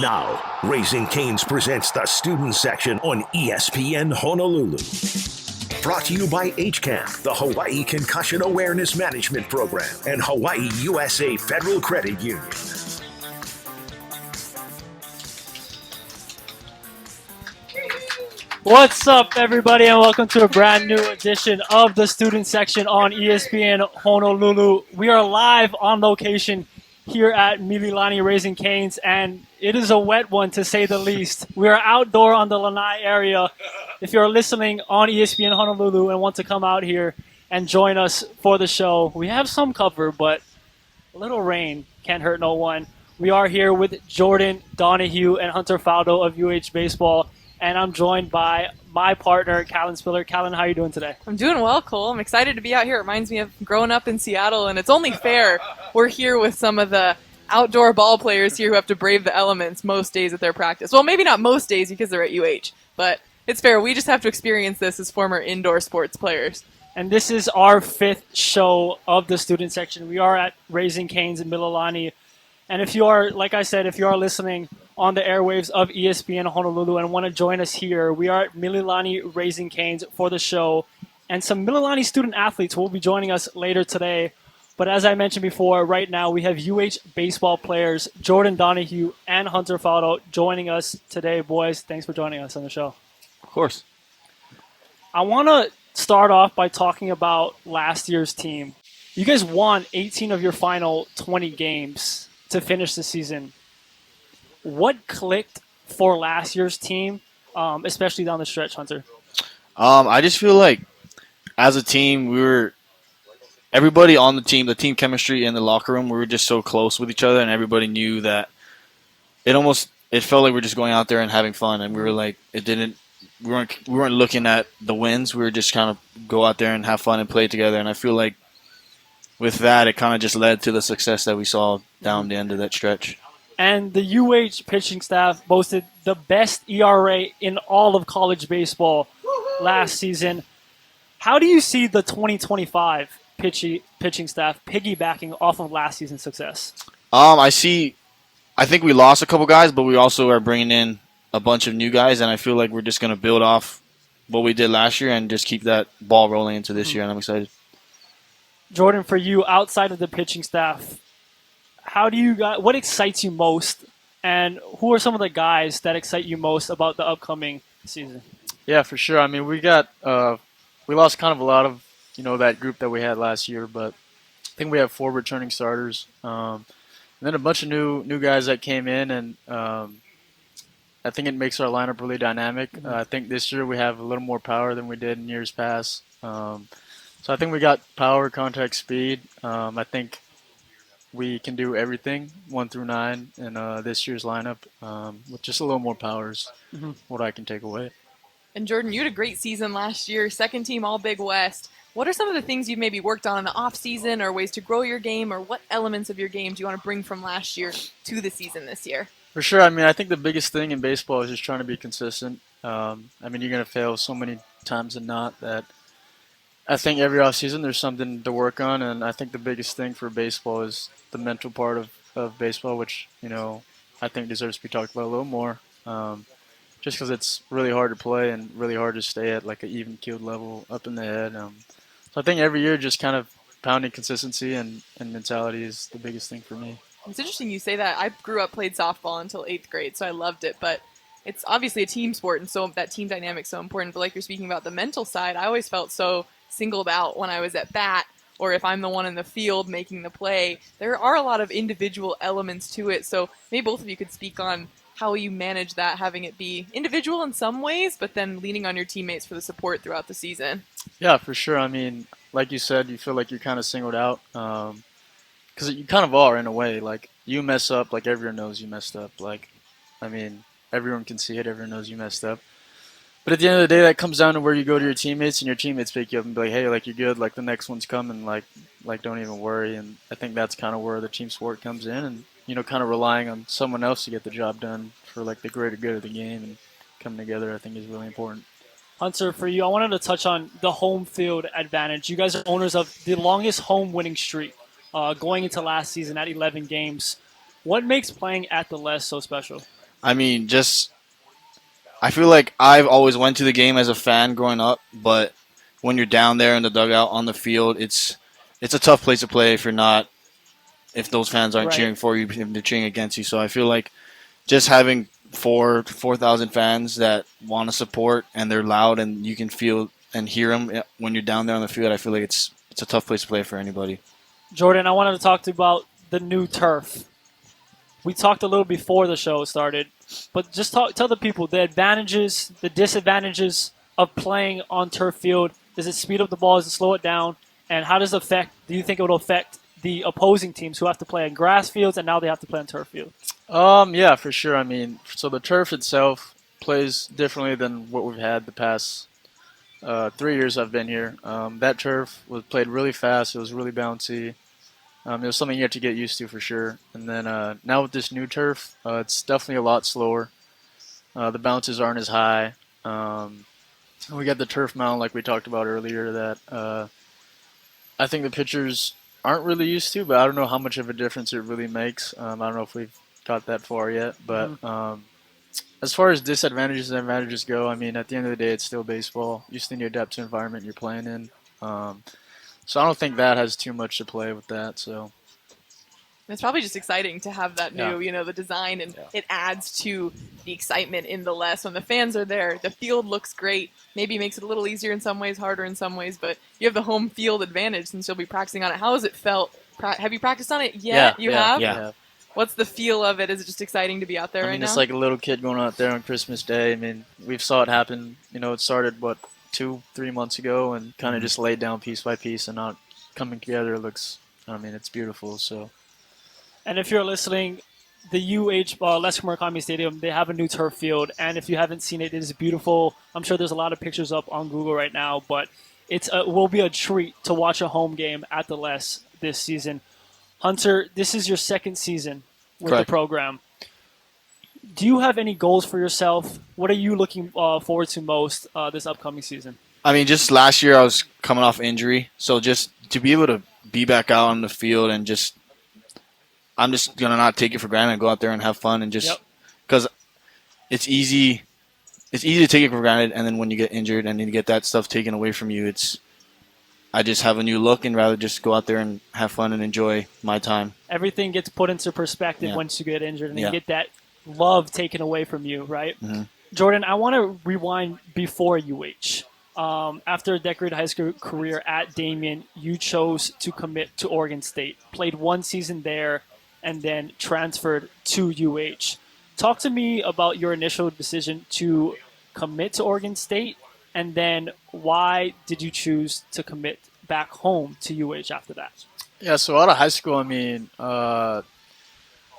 Now, Raising Cane's presents the student section on ESPN Honolulu. Brought to you by HCAM, the Hawaii Concussion Awareness Management Program, and Hawaii USA Federal Credit Union. What's up, everybody, and welcome to a brand new edition of the student section on ESPN Honolulu. We are live on location here at Mililani Raising Cane's, and it is a wet one to say the least. We are outdoor on the Lanai area. If you're listening on ESPN Honolulu and want to come out here and join us for the show, we have some cover, but a little rain can't hurt no one. We are here with Jordan, Donahue, and Hunter Faildo of UH Baseball, and I'm joined by my partner, Callan Spiller. Callan, how are you doing today? I'm doing well, Cole. I'm excited to be out here. It reminds me of growing up in Seattle, and it's only fair we're here with some of the outdoor ball players here who have to brave the elements most days at their practice. Well, maybe not most days because they're at UH, but it's fair. We just have to experience this as former indoor sports players. And this is our fifth show of the student section. We are at Raising Cane's in Mililani. And if you are, like I said, if you are listening on the airwaves of ESPN Honolulu and want to join us here, we are at Mililani Raising Cane's for the show. And some Mililani student athletes will be joining us later today. But as I mentioned before, right now we have UH baseball players Jordan Donahue and Hunter Faildo joining us today. Boys, thanks for joining us on the show. Of course. I want to start off by talking about last year's team. You guys won 18 of your final 20 games to finish the season. What clicked for last year's team, especially down the stretch, Hunter? I just feel like as a team, everybody on the team chemistry in the locker room, we were just so close with each other, and everybody knew that it felt like we were just going out there and having fun, and we were like, we weren't looking at the wins. We were just kind of go out there and have fun and play together, and I feel like with that, it kind of just led to the success that we saw down the end of that stretch. And the UH pitching staff boasted the best ERA in all of college baseball last season. How do you see the 2025 pitching staff piggybacking off of last season's success? I think we lost a couple guys, but we also are bringing in a bunch of new guys, and I feel like we're just going to build off what we did last year and just keep that ball rolling into this year, and I'm excited. Jordan, for you, outside of the pitching staff, what excites you most, and who are some of the guys that excite you most about the upcoming season? Yeah, for sure. I mean, we lost kind of a lot of that group that we had last year, but I think we have 4 returning starters, and then a bunch of new guys that came in, and I think it makes our lineup really dynamic. I think this year we have a little more power than we did in years past. So I think we got power, contact, speed. I think we can do everything 1 through 9 in this year's lineup with just a little more powers. What I can take away. And Jordan, you had a great season last year, second team All Big West. What are some of the things you've maybe worked on in the off season, or ways to grow your game, or what elements of your game do you want to bring from last year to the season this year? For sure. I mean, I think the biggest thing in baseball is just trying to be consistent. I mean, you're going to fail so many times and not that. I think every offseason there's something to work on, and I think the biggest thing for baseball is the mental part of baseball, which, I think deserves to be talked about a little more, just because it's really hard to play and really hard to stay at like an even-keeled level up in the head. So I think every year just kind of pounding consistency and mentality is the biggest thing for me. It's interesting you say that. I grew up, played softball until 8th grade, so I loved it, but it's obviously a team sport, and so that team dynamic is so important. But like you're speaking about the mental side, I always felt so singled out when I was at bat, or if I'm the one in the field making the play. There are a lot of individual elements to it, so maybe both of you could speak on how you manage that, having it be individual in some ways, but then leaning on your teammates for the support throughout the season. Yeah, for sure. I mean, like you said, you feel like you're kind of singled out because you kind of are in a way. Like, you mess up, like everyone knows you messed up. Like, I mean, everyone can see it. Everyone knows you messed up. But at the end of the day, that comes down to where you go to your teammates, and your teammates pick you up and be like, hey, like, you're good, like, the next one's coming, like don't even worry. And I think that's kind of where the team sport comes in, and, kind of relying on someone else to get the job done for, like, the greater good of the game, and coming together, I think, is really important. Hunter, for you, I wanted to touch on the home field advantage. You guys are owners of the longest home winning streak going into last season at 11 games. What makes playing at the Les so special? I mean, just I feel like I've always went to the game as a fan growing up, but when you're down there in the dugout on the field, it's a tough place to play if those fans aren't Right. cheering for you, if they're cheering against you. So I feel like just having 4,000 fans that want to support and they're loud and you can feel and hear them when you're down there on the field, I feel like it's a tough place to play for anybody. Jordan, I wanted to talk to you about the new turf. We talked a little before the show started, but just tell the people the advantages, the disadvantages of playing on turf field. Does it speed up the ball? Does it slow it down? And how does it affect? Do you think it will affect the opposing teams who have to play on grass fields and now they have to play on turf fields? Yeah, for sure. I mean, so the turf itself plays differently than what we've had the past 3 years I've been here. That turf was played really fast. It was really bouncy. It was something you have to get used to for sure. And then now with this new turf, it's definitely a lot slower. The bounces aren't as high. We got the turf mound like we talked about earlier that I think the pitchers aren't really used to, but I don't know how much of a difference it really makes. I don't know if we've got that far yet, but as far as disadvantages and advantages go, I mean, at the end of the day, it's still baseball. You still need to adapt to the environment you're playing in. So I don't think that has too much to play with that. So It's probably just exciting to have that new, Yeah. the design, and Yeah. it adds to the excitement in the less. When the fans are there, the field looks great. Maybe makes it a little easier in some ways, harder in some ways, but you have the home field advantage since you'll be practicing on it. How has it felt? Have you practiced on it yet? You have? Yeah. What's the feel of it? Is it just exciting to be out there I right mean, now? it's like a little kid going out there on Christmas Day. I mean, we saw it happen. It started 2-3 months ago, and kind of just laid down piece by piece, and not coming together. It looks. I mean, it's beautiful. So. And if you're listening, the UH Lester Murakami Stadium, they have a new turf field, and if you haven't seen it, it is beautiful. I'm sure there's a lot of pictures up on Google right now, but it will be a treat to watch a home game at the Les this season. Hunter, this is your second season with Correct. the program. Do you have any goals for yourself? What are you looking forward to most this upcoming season? I mean, just last year I was coming off injury, so just to be able to be back out on the field and I'm just gonna not take it for granted and go out there and have fun and just because it's easy to take it for granted, and then when you get injured and then you get that stuff taken away from you, I just have a new look and rather just go out there and have fun and enjoy my time. Everything gets put into perspective once you get injured, and you Yeah. get that love taken away from you, right? Mm-hmm. Jordan, I want to rewind before UH. After a decorated high school career at Damien, you chose to commit to Oregon State, played one season there, and then transferred to UH. Talk to me about your initial decision to commit to Oregon State, and then why did you choose to commit back home to UH after that? Yeah, so out of high school, I mean, I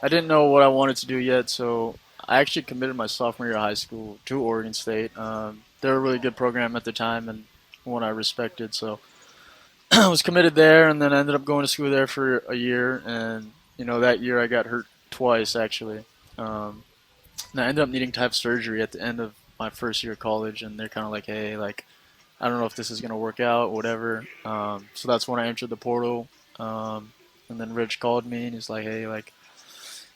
didn't know what I wanted to do yet, so I actually committed my sophomore year of high school to Oregon State. They're a really good program at the time and one I respected, so I was committed there, and then I ended up going to school there for a year, and that year I got hurt twice actually. And I ended up needing to have surgery at the end of my first year of college, and they're kind of like, hey, I don't know if this is going to work out, whatever. So that's when I entered the portal. And then Rich called me, and he's like, hey,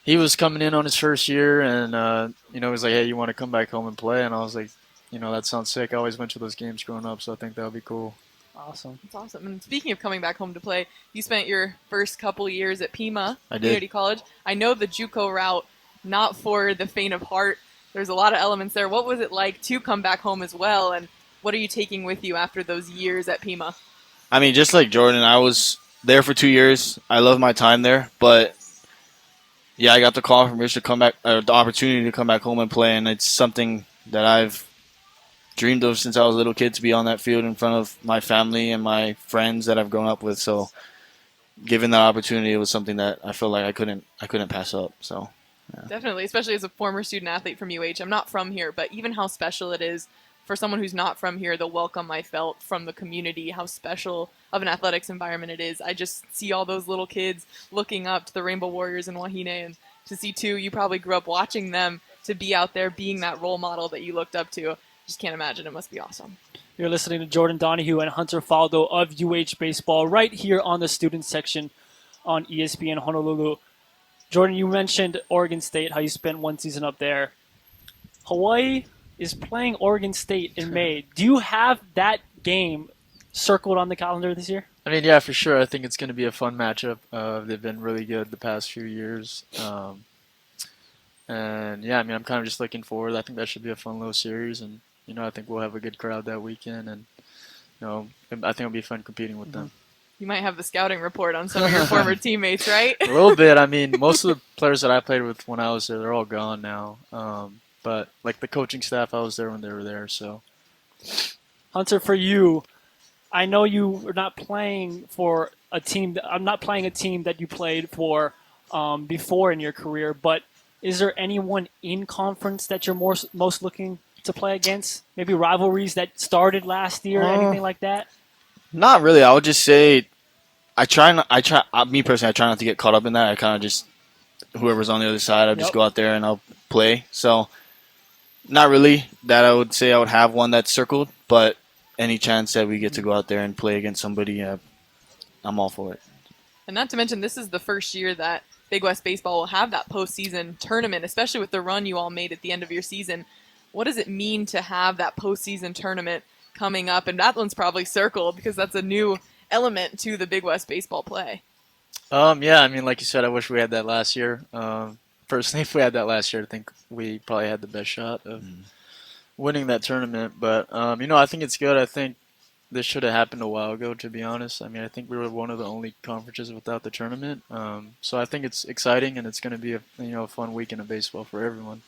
he was coming in on his first year, and, he was like, hey, you want to come back home and play? And I was like, that sounds sick. I always went to those games growing up, so I think that would be cool. Awesome. That's awesome. And speaking of coming back home to play, you spent your first couple years at Pima I did. Community College. I know the JUCO route, not for the faint of heart. There's a lot of elements there. What was it like to come back home as well, and what are you taking with you after those years at Pima? I mean, just like Jordan, I was there for 2 years. I love my time there, but I got the call from Rich to come back, the opportunity to come back home and play, and it's something that I've dreamed of since I was a little kid, to be on that field in front of my family and my friends that I've grown up with. So, given that opportunity, it was something that I feel like I couldn't pass up. So, yeah. Definitely, especially as a former student athlete from UH. I'm not from here, but even how special it is for someone who's not from here, the welcome I felt from the community, how special of an athletics environment it is. I just see all those little kids looking up to the Rainbow Warriors in Wahine, and to see too, you probably grew up watching them, to be out there being that role model that you looked up to. Just can't imagine. It must be awesome. You're listening to Jordan Donahue and Hunter Faildo of UH Baseball right here on the student section on ESPN Honolulu. Jordan, you mentioned Oregon State, how you spent one season up there. Hawaii is playing Oregon State in May. Do you have that game circled on the calendar this year? I mean, yeah, for sure. I think it's going to be a fun matchup. They've been really good the past few years. And yeah, I mean, I'm kind of just looking forward. I think that should be a fun little series. And, I think we'll have a good crowd that weekend. And, I think it'll be fun competing with them. You might have the scouting report on some of your former teammates, right? A little bit. I mean, most of the players that I played with when I was there, they're all gone now. But, like, the coaching staff, I was there when they were there, so. Hunter, for you, I know you are not playing for a team. I'm not playing a team that you played for before in your career, but is there anyone in conference that you're most looking to play against? Maybe rivalries that started last year, anything like that? Not really. I would just say me personally, I try not to get caught up in that. I kind of just, whoever's on the other side, I'll just go out there and I'll play. So, not really that I would say I would have one that's circled, but any chance that we get to go out there and play against somebody, I'm all for it. And not to mention, this is the first year that Big West Baseball will have that postseason tournament, especially with the run you all made at the end of your season. What does it mean to have that postseason tournament coming up? And that one's probably circled because that's a new element to the Big West Baseball play. Yeah, I mean, like you said, I wish we had that last year. Personally, if we had that last year, I think we probably had the best shot of winning that tournament. But, I think it's good. I think this should have happened a while ago, to be honest. I mean, I think we were one of the only conferences without the tournament. So I think it's exciting, and it's going to be a fun weekend of baseball for everyone.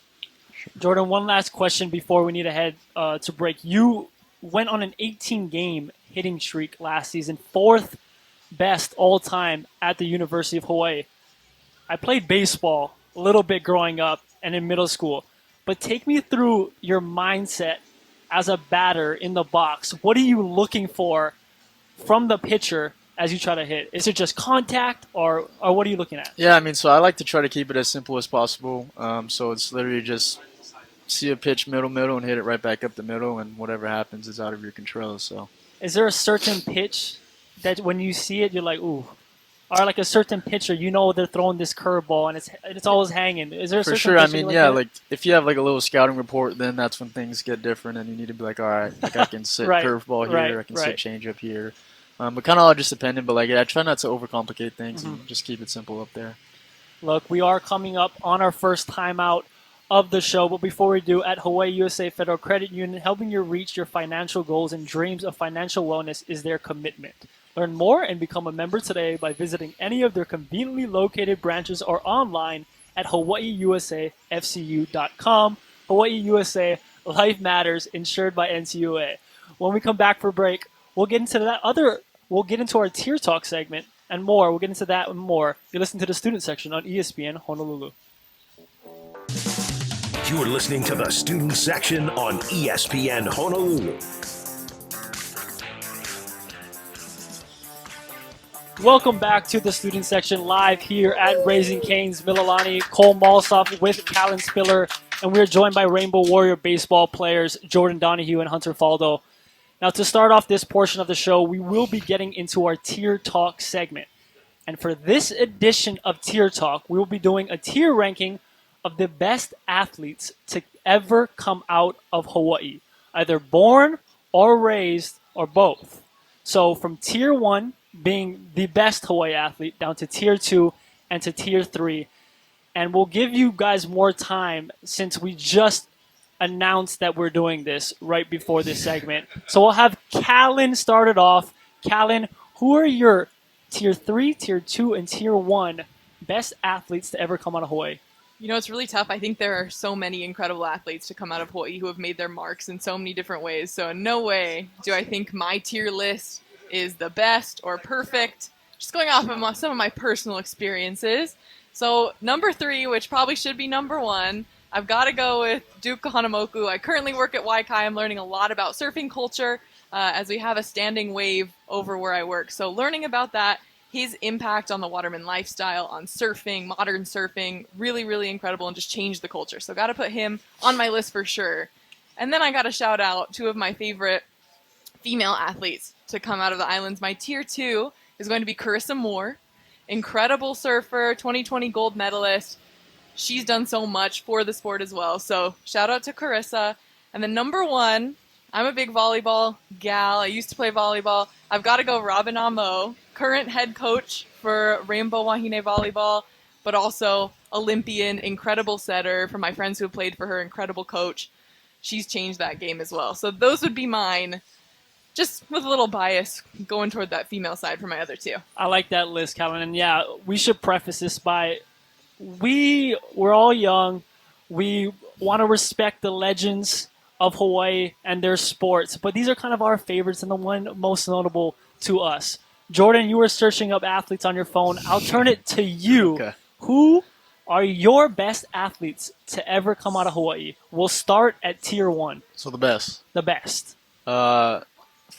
Jordan, one last question before we need to head to break. You went on an 18-game hitting streak last season, 4th best all-time at the University of Hawaii. I played baseball a little bit growing up and in middle school, but take me through your mindset as a batter in the box. What are you looking for from the pitcher as you try to hit? Is it just contact, or what are you looking at? Yeah, I mean, so I like to try to keep it as simple as possible. So it's literally just see a pitch middle, and hit it right back up the middle, and whatever happens is out of your control. So, is there a certain pitch that when you see it, you're like, ooh? Or like a certain pitcher, they're throwing this curveball and it's always hanging. Is there a certain sure? I pitcher mean, like if you have like a little scouting report, then that's when things get different, and you need to be like, all right, like I can sit curveball here, I can sit changeup here. But kind of all just dependent. But like, I try not to overcomplicate things and just keep it simple up there. Look, we are coming up on our first timeout of the show, but before we do, at Hawaii USA Federal Credit Union, helping you reach your financial goals and dreams of financial wellness is their commitment. Learn more and become a member today by visiting any of their conveniently located branches or online at hawaiiusafcu.com. Hawaii USA, life matters, insured by NCUA. When we come back for break, we'll get into our Tier Talk segment and more. We'll get into that and more. You listen to the student section on ESPN Honolulu. You're listening to the student section on ESPN Honolulu. Welcome back to the student section live here at Raising Cane's. Mililani, Cole Malsoff with Callan Spiller, and we're joined by Rainbow Warrior baseball players Jordan Donahue and Hunter Faildo. Now, to start off this portion of the show, we will be getting into our Tier Talk segment. And for this edition of Tier Talk, we will be doing a tier ranking of the best athletes to ever come out of Hawaii, either born or raised or both. So from Tier 1, being the best Hawaii athlete, down to Tier 2 and to Tier 3. And we'll give you guys more time since we just announced that we're doing this right before this segment. So we'll have Callan started off. Callan, who are your Tier 3, Tier 2, and Tier 1 best athletes to ever come out of Hawaii? It's really tough. I think there are so many incredible athletes to come out of Hawaii who have made their marks in so many different ways. So in no way do I think my tier list is the best or perfect. Just going off of some of my personal experiences. So number 3, which probably should be number 1, I've got to go with Duke Kahanamoku. I currently work at Waikai. I'm learning a lot about surfing culture as we have a standing wave over where I work. So learning about that, his impact on the waterman lifestyle, on surfing, modern surfing, really, really incredible, and just changed the culture. So got to put him on my list for sure. And then I got to shout out 2 of my favorite female athletes to come out of the islands. My Tier 2 is going to be Carissa Moore. incredible surfer, 2020 gold medalist. She's done so much for the sport as well. So shout out to Carissa. And then number 1, I'm a big volleyball gal. I used to play volleyball. I've got to go Robin Amo, current head coach for Rainbow Wahine Volleyball, but also Olympian, incredible setter. For my friends who have played for her, incredible coach. She's changed that game as well. So those would be mine, just with a little bias going toward that female side for my other 2. I like that list, Calvin. And yeah, we should preface this by we're all young. We want to respect the legends of Hawaii and their sports, but these are kind of our favorites and the one most notable to us. Jordan, you were searching up athletes on your phone. I'll turn it to you. Okay. Who are your best athletes to ever come out of Hawaii? We'll start at tier 1. So the best. The best. For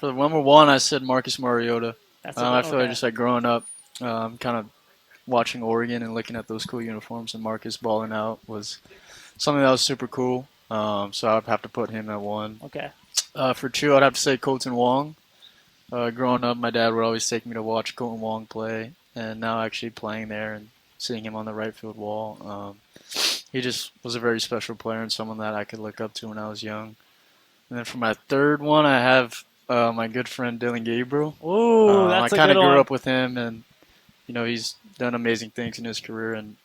the number 1, I said Marcus Mariota. That's I feel like just like growing up, kind of watching Oregon and looking at those cool uniforms and Marcus balling out was something that was super cool. So I'd have to put him at 1. Okay. For 2, I'd have to say Colton Wong. Growing up, my dad would always take me to watch Colton Wong play, and now actually playing there and seeing him on the right field wall, he just was a very special player and someone that I could look up to when I was young. And then for my 3rd one, I have my good friend Dylan Gabriel. Ooh, that's a I kind good of grew one. up with him, and he's done amazing things in his career, and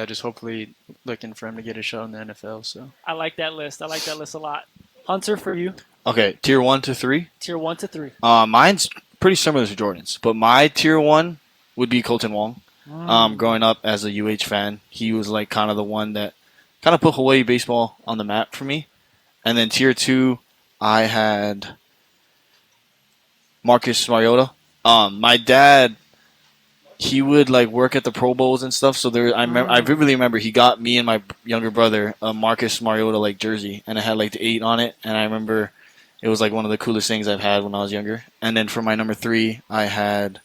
just hopefully looking for him to get a shot in the NFL. So I like that list. I like that list a lot. Hunter, for you, Okay, tier 1 to 3. tier 1 to 3. Mine's pretty similar to Jordan's, but my tier 1 would be Colton Wong. Growing up as a UH fan, he was like kind of the one that kind of put Hawaii baseball on the map for me. And then tier 2, I had Marcus Mariota. My dad, he would like work at the Pro Bowls and stuff. So I vividly remember he got me and my younger brother a Marcus Mariota like jersey, and it had like the 8 on it. And I remember it was like one of the coolest things I've had when I was younger. And then for my number 3, I had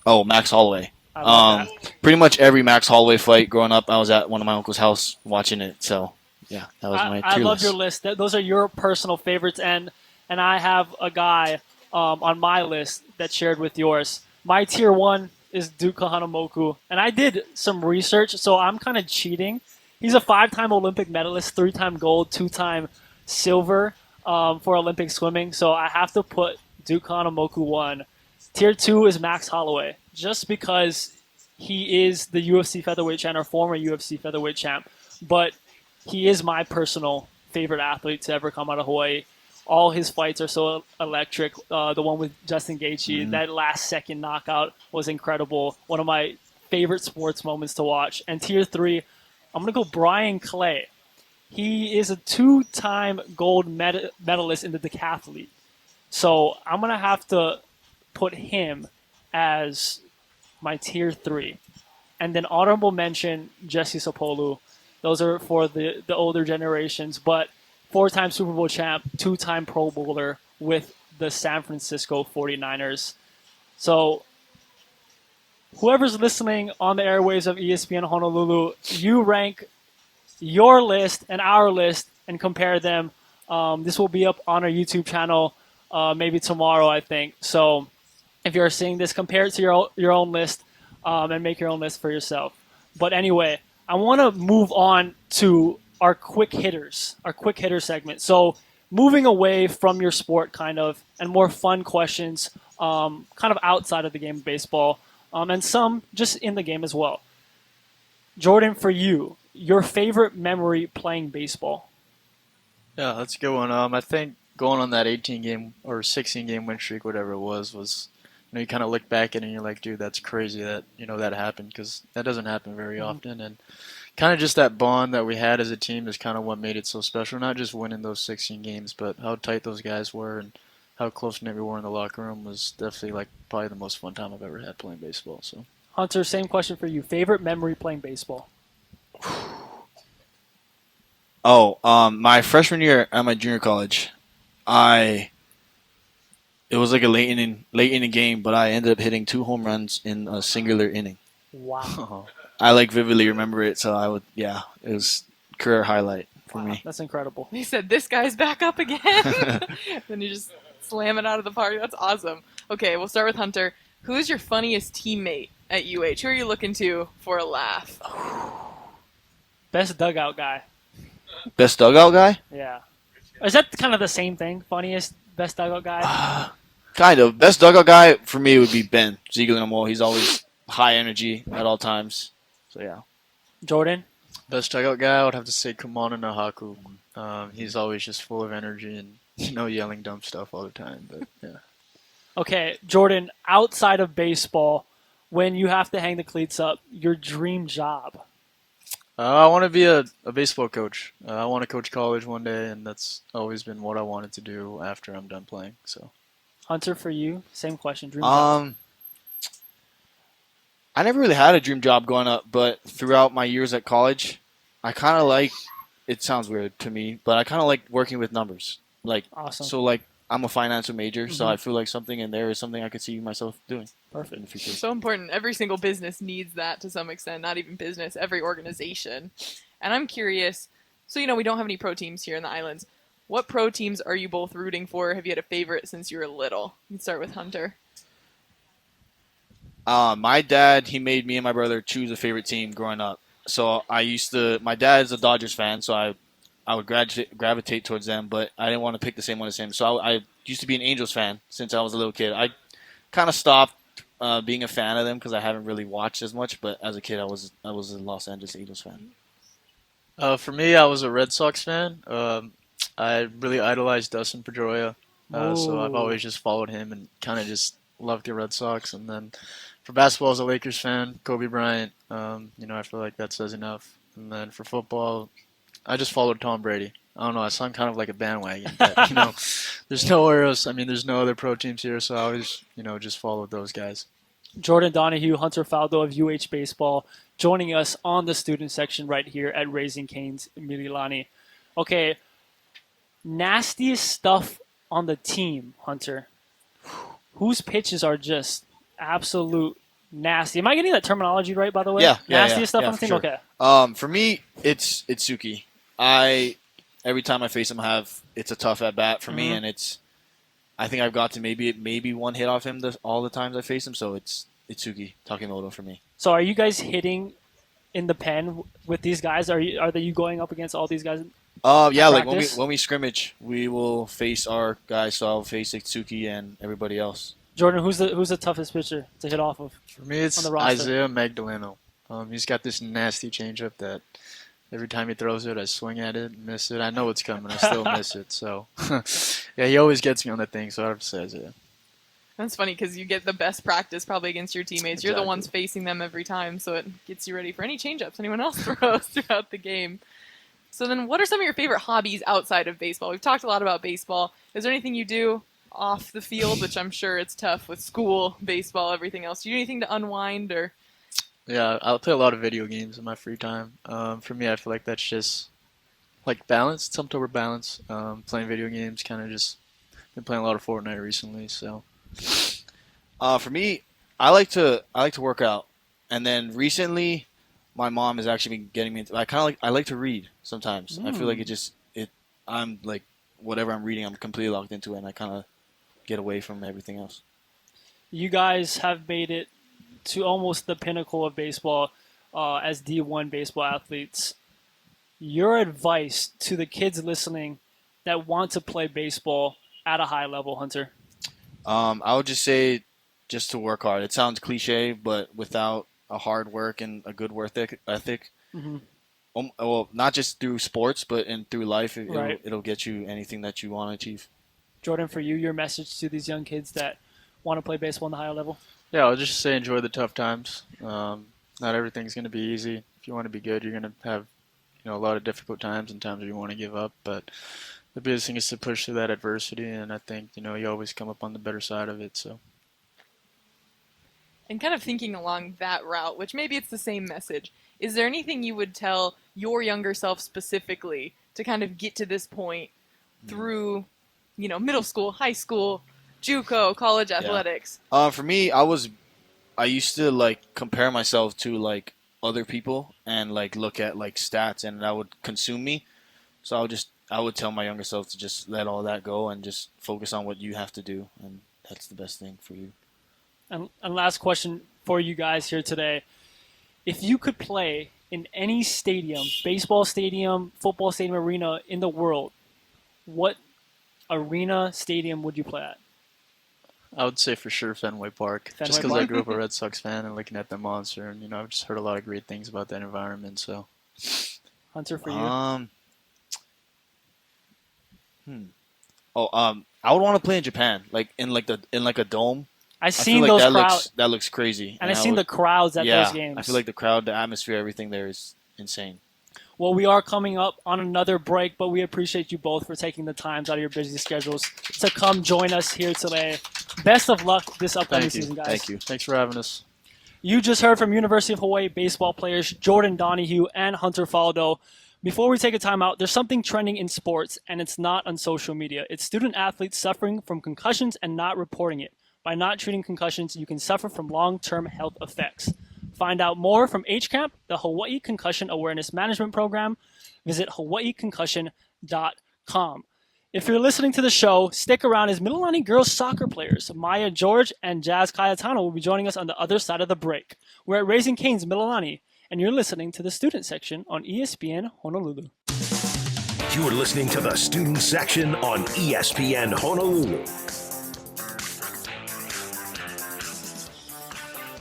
Max Holloway. I love that. Pretty much every Max Holloway fight growing up, I was at one of my uncle's house watching it. So yeah, that was my I tier love list. your list. Those are your personal favorites, and I have a guy on my list that shared with yours. My tier 1 is Duke Kahanamoku, and I did some research, so I'm kind of cheating. He's a 5-time Olympic medalist, 3-time gold, 2-time silver for Olympic swimming, so I have to put Duke Kahanamoku 1. Tier 2 is Max Holloway, just because he is the UFC featherweight champ or former UFC featherweight champ, but he is my personal favorite athlete to ever come out of Hawaii. All his fights are so electric. The one with Justin Gaethje, that last-second knockout was incredible. One of my favorite sports moments to watch. And tier 3, I'm going to go Brian Clay. He is a 2-time gold medalist in the decathlete. So I'm going to have to put him as my tier 3. And then honorable mention, Jesse Sapolu. Those are for the older generations, but 4-time Super Bowl champ, 2-time Pro Bowler with the San Francisco 49ers. So whoever's listening on the airwaves of ESPN Honolulu, you rank your list and our list and compare them. This will be up on our YouTube channel maybe tomorrow, I think. So if you're seeing this, compare it to your own list and make your own list for yourself. But anyway, I want to move on to our quick hitter segment. So moving away from your sport kind of and more fun questions kind of outside of the game of baseball and some just in the game as well. Jordan, for you, your favorite memory playing baseball? Yeah, that's a good one. I think going on that 18-game or 16-game win streak, whatever it was you kind of look back at it and you're like, dude, that's crazy that that happened, because that doesn't happen very often. And kind of just that bond that we had as a team is kind of what made it so special. Not just winning those 16 games, but how tight those guys were and how close-knit we were in the locker room was definitely like probably the most fun time I've ever had playing baseball. So, Hunter, same question for you. Favorite memory playing baseball? My freshman year at my junior college, it was like a late inning game, but I ended up hitting 2 home runs in a singular inning. Wow. I like vividly remember it, so it was career highlight for me. That's incredible. He said, this guy's back up again. Then you just slam it out of the park. That's awesome. Okay, we'll start with Hunter. Who's your funniest teammate at UH? Who are you looking to for a laugh? Best dugout guy. Best dugout guy? Yeah. Is that kind of the same thing? Funniest, best dugout guy? Kind of. Best dugout guy for me would be Ben Ziegler. He's always high energy at all times. So, yeah. Jordan? Best dugout guy, I would have to say Kumana Nahaku. He's always just full of energy and, yelling dumb stuff all the time. But, yeah. Okay, Jordan, outside of baseball, when you have to hang the cleats up, your dream job? I want to be a baseball coach. I want to coach college one day, and that's always been what I wanted to do after I'm done playing. So, Hunter, for you, same question. Dream job. I never really had a dream job growing up, but throughout my years at college, I kind of like. It sounds weird to me, but I kind of like working with numbers. Awesome. So I'm a financial major, so I feel like something in there is something I could see myself doing. Perfect. In the future. So important. Every single business needs that to some extent. Not even business, every organization. And I'm curious. So we don't have any pro teams here in the islands. What pro teams are you both rooting for? Have you had a favorite since you were little? You can start with Hunter. My dad, he made me and my brother choose a favorite team growing up. So my dad's a Dodgers fan, so I would gravitate towards them, but I didn't want to pick the same one as him. So I used to be an Angels fan since I was a little kid. I kind of stopped being a fan of them because I haven't really watched as much, but as a kid I was a Los Angeles Angels fan. For me, I was a Red Sox fan. I really idolized Dustin Pedroia, so I've always just followed him and kind of just loved the Red Sox. And then for basketball, I was a Lakers fan, Kobe Bryant. I feel like that says enough. And then for football, I just followed Tom Brady. I don't know. I sound kind of like a bandwagon, but there's nowhere else. I mean, there's no other pro teams here, so I always, just followed those guys. Jordan Donahue, Hunter Faildo of UH Baseball, joining us on the student section right here at Raising Cane's Mililani. Okay, nastiest stuff on the team, Hunter. Whose pitches are just absolute nasty? Am I getting that terminology right, by the way? Yeah. Nastiest stuff yeah, on the team? sure. Okay. For me, it's Suki. Every time I face him, it's a tough at bat for me, and I think I've got to maybe one hit off him all the times I face him. So it's Suki Takemoto for me. So are you guys hitting in the pen with these guys? Are you going up against all these guys? Yeah, like practice? when we scrimmage, we will face our guys. So I'll face Suki and everybody else. Jordan, who's the toughest pitcher to hit off of? For me, it's on the roster? Isaiah Magdaleno. He's got this nasty changeup that every time he throws it, I swing at it, miss it. I know it's coming. I still miss it. So, yeah, he always gets me on that thing, so I have to say Isaiah. That's funny because you get the best practice probably against your teammates. You're the Exactly. ones facing them every time, so it gets you ready for any changeups anyone else throws throughout the game. So then what are some of your favorite hobbies outside of baseball? We've talked a lot about baseball. Is there anything you do off the field, which I'm sure it's tough with school, baseball, everything else? Do you do anything to unwind or... Yeah, I'll play a lot of video games in my free time. For me, I feel like that's just like balance. It's something over balance. Playing video games, kind of just been playing a lot of Fortnite recently. So, for me, I like to work out, and then recently, my mom has actually been getting me into. I like to read sometimes. I feel like I'm like whatever I'm reading, I'm completely locked into it, and I kind of get away from everything else. You guys have made it to almost the pinnacle of baseball as D1 baseball athletes. Your advice to the kids listening that want to play baseball at a high level, Hunter? I would just say just to work hard. It sounds cliche, but without a hard work and a good work ethic, well, not just through sports, but through life, it'll get you anything that you want to achieve. Jordan, for you, your message to these young kids that want to play baseball on the higher level? yeah, I'll just say enjoy the tough times. Not everything's going to be easy. If you want to be good, you're going to have a lot of difficult times and times where you want to give up. But the biggest thing is to push through that adversity, and I think you always come up on the better side of it. So. And kind of thinking along that route, which maybe it's the same message, is there anything you would tell your younger self specifically to kind of get to this point through, middle school, high school, JUCO, college athletics? For me, I used to compare myself to other people and look at stats, and that would consume me. So I would tell my younger self to just let all that go and just focus on what you have to do, and that's the best thing for you. And last question for you guys here today. If you could play in any stadium, baseball stadium, football stadium, arena in the world, what arena stadium would you play at? I would say for sure Fenway Park, just Fenway because I Park? grew up a Red Sox fan and looking at the monster, and I've just heard a lot of great things about that environment. So, Hunter, for you. I would want to play in Japan, like in a dome. I've I seen feel like those that crowds, that looks crazy. and I've seen the crowds at those games. I feel like the crowd, the atmosphere, everything there is insane. Well, we are coming up on another break, but we appreciate you both for taking the times out of your busy schedules to come join us here today. Best of luck this upcoming season, guys. Thank you. thanks for having us. You just heard from University of Hawaii baseball players Jordan Donahue and Hunter Faildo. Before we take a time out, there's something trending in sports, and it's not on social media. It's student athletes suffering from concussions and not reporting it. By not treating concussions, you can suffer from long-term health effects. Find out more from HCAMP, the Hawaii Concussion Awareness Management Program. Visit hawaiiconcussion.com. If you're listening to the show, stick around as Mililani girls soccer players Maya George and Jazz Cayetano will be joining us on the other side of the break. We're at Raising Cane's Mililani, and you're listening to the student section on ESPN Honolulu. You're listening to the student section on ESPN Honolulu.